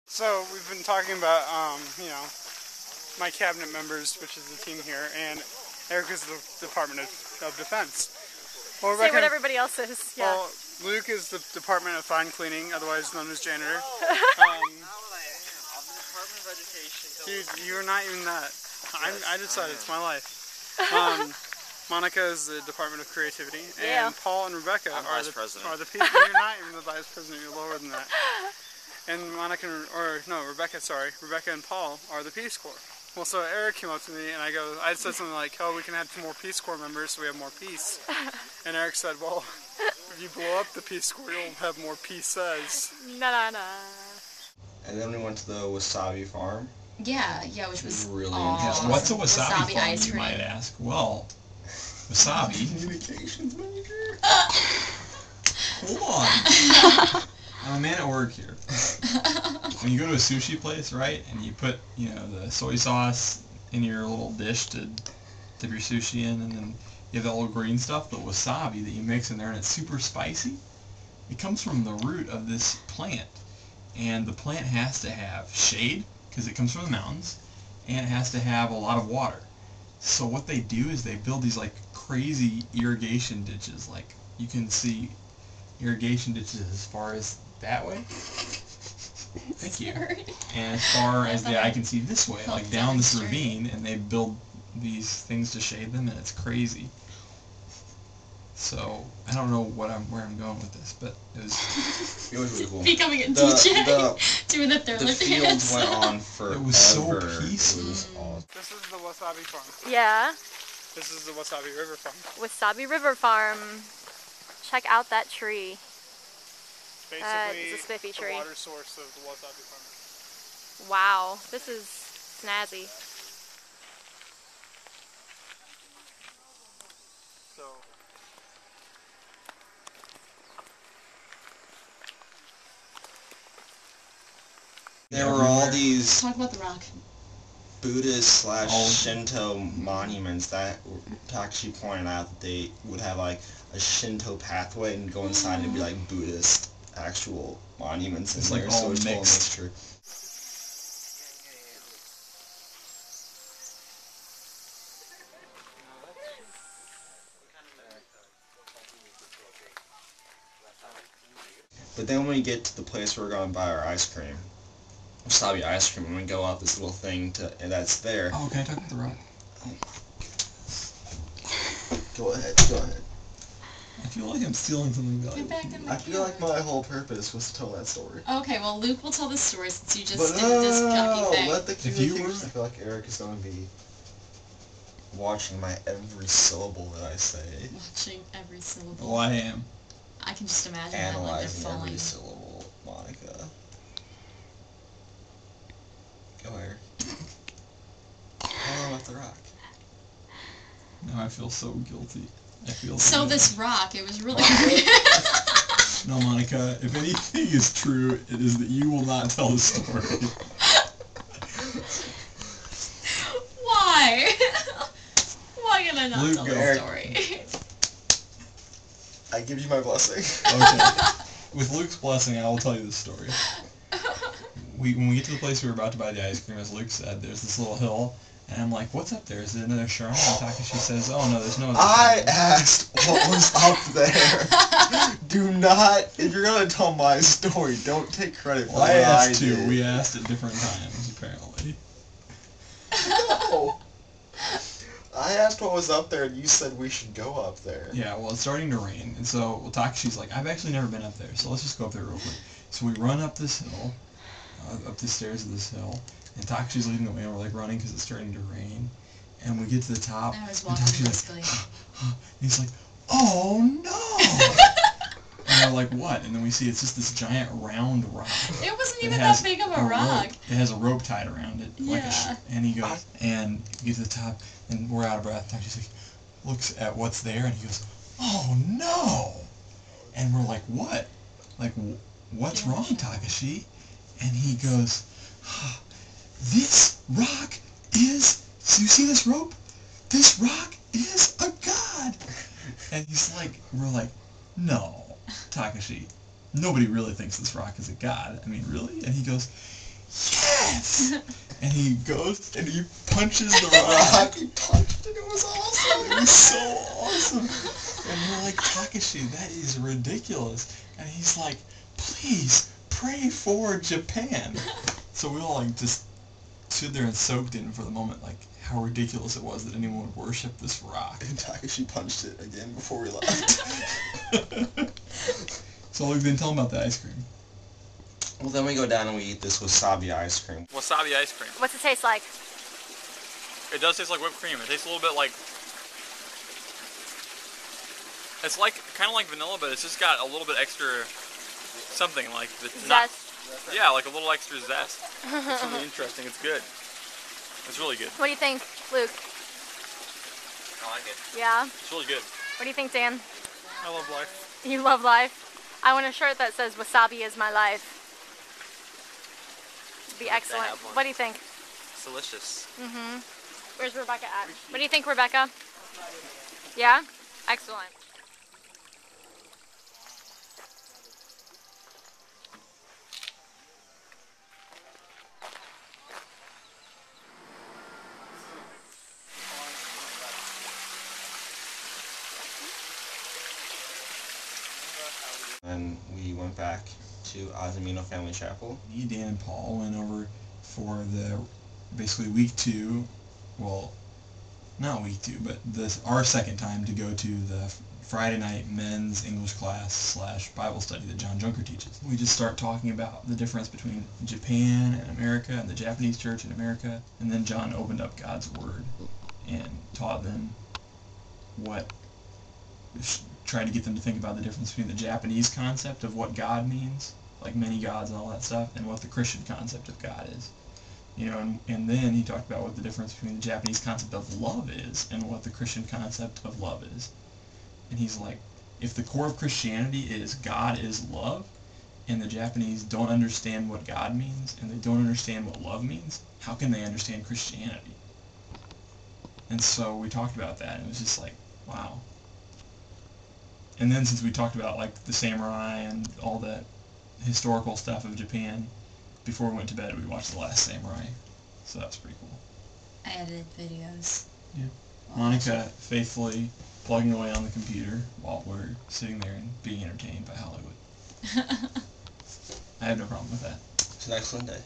So we've been talking about, my cabinet members, which is the team here, and Eric is the Department of Defense. Well, Say what everybody else is. Yeah. Well, Luke is the Department of Fine Cleaning, otherwise known as janitor. I'm the Department of Education. Dude, you're not even that. I decided it's my life. Monica is the Department of Creativity, and Paul and Rebecca are the people. You're not even the vice president. You're lower than that. And Rebecca and Paul are the Peace Corps. Well, so Eric came up to me and I said something like, oh, we can add 2 more Peace Corps members so we have more peace. And Eric said, well, if you blow up the Peace Corps, you'll have more pieces. Na. And then we went to the wasabi farm. Yeah, which was really interesting. What's a wasabi farm, ice you cream. might ask? Well, wasabi. Communications manager. Hold on. I'm a man at work here. When you go to a sushi place, right, and you put, the soy sauce in your little dish to dip your sushi in, and then you have that little green stuff, the wasabi that you mix in there, and it's super spicy. It comes from the root of this plant, and the plant has to have shade, because it comes from the mountains, and it has to have a lot of water. So what they do is they build these, crazy irrigation ditches. You can see irrigation ditches as far as that way. Thank you. And as far as the eye can see this way, down this ravine, and they build these things to shade them, and it's crazy. So I don't know where I'm going with this, but it was really cool. Becoming a DJ, doing the thriller dance. The fields went on forever. It was so peaceful. It was awesome. This is the wasabi farm. Yeah. This is the Wasabi River farm. Wasabi River Farm. Check out that tree. Basically, it's a spiffy tree. The water source of the wasabi farm. Wow, this is snazzy. So, there were all these Talk about the rock. Buddhist / Shinto monuments that Takashi pointed out that they would have a Shinto pathway and go inside and be Buddhist actual monuments in there, so it's all mixture. But then when we get to the place where we're going to buy our ice cream, wasabi ice cream, and we go out this little thing that's there. Oh, can I talk about the rock? Go ahead. I feel like I'm stealing something valuable. Get back in the I feel like my whole purpose was to tell that story. Okay, well, Luke will tell the story since you just But did the disc jockey thing. let the communications. were- I feel like Eric is going to be watching my every syllable that I say. Watching every syllable. Well, I am. I can just imagine that they're Analyzing falling. every syllable, Monica. Go Eric. Tell about the rock. Now I feel so guilty. I feel So this rock, it was really No, Monica, if anything is true, it is that you will not tell the story. Why? Why can I not Luke, tell go. the story? I give you my blessing. Okay. With Luke's blessing, I will tell you this story. When we get to the place we were about to buy the ice cream, as Luke said, there's this little hill, and I'm like, what's up there? Is it another shrine? And Takashi says, oh no, there's no other I shrine. asked what was up there. Do not, if you're going to tell my story, don't take credit for Well, what I I asked did. too. We asked at different times, apparently. No. I asked what was up there, and you said we should go up there. Yeah, well, it's starting to rain, and so Takashi's like, I've actually never been up there, so let's just go up there real quick. So we run up this hill, up the stairs of this hill, and Takashi's leading the way, and we're running because it's starting to rain, and we get to the top, I was and walking Takashi's briskly. and he's like, oh no! And we're like, what? And then we see it's just this giant round rock. It wasn't It even has that big of a rope. rock. It has a rope tied around it. Yeah. And he goes, and we get to the top, and we're out of breath. Takashi's like, looks at what's there, and he goes, oh no! And we're like, what? What's wrong, Takashi? And he goes, this rock is, so you see this rope? This rock is a god! And he's like, we're like, no, Takashi, nobody really thinks this rock is a god. I mean, really? And he goes, this. And he goes and he punches the rock. He punched it. It was awesome. It was so awesome. And we're like, Takashi, that is ridiculous. And he's like, please pray for Japan. So we all like just stood there and soaked in for the moment, like how ridiculous it was that anyone would worship this rock. And Takashi punched it again before we left. So we've been telling about the ice cream. Well, then we go down and we eat this wasabi ice cream. Wasabi ice cream. What's it taste like? It does taste like whipped cream. It tastes a little bit like... It's like, kind of like vanilla, but it's just got a little bit extra something, like... Zest. Yeah, like a little extra zest. It's really interesting. It's good. It's really good. What do you think, Luke? I like it. Yeah? It's really good. What do you think, Dan? I love life. You love life? I want a shirt that says, wasabi is my life. It'd be excellent. What do you think? It's delicious. Mm-hmm. Where's Rebecca at? What do you think, Rebecca? Yeah? Excellent. And we went back to Azamino Family Chapel. Me, Dan, and Paul went over for the basically week 2. Well, not week 2, but our second time to go to the Friday night men's English class / Bible study that John Junker teaches. We just start talking about the difference between Japan and America and the Japanese church in America. And then John opened up God's Word and taught them tried to get them to think about the difference between the Japanese concept of what God means, like many gods and all that stuff, and what the Christian concept of God is. You know, and then he talked about what the difference between the Japanese concept of love is and what the Christian concept of love is. And he's like, if the core of Christianity is God is love, and the Japanese don't understand what God means, and they don't understand what love means, how can they understand Christianity? And so we talked about that, and it was just like, wow. And then since we talked about like the samurai and all that historical stuff of Japan, before we went to bed we watched The Last Samurai. So that was pretty cool. I edited videos. Yeah. Monica faithfully plugging away on the computer while we're sitting there and being entertained by Hollywood. I have no problem with that. It's an excellent day.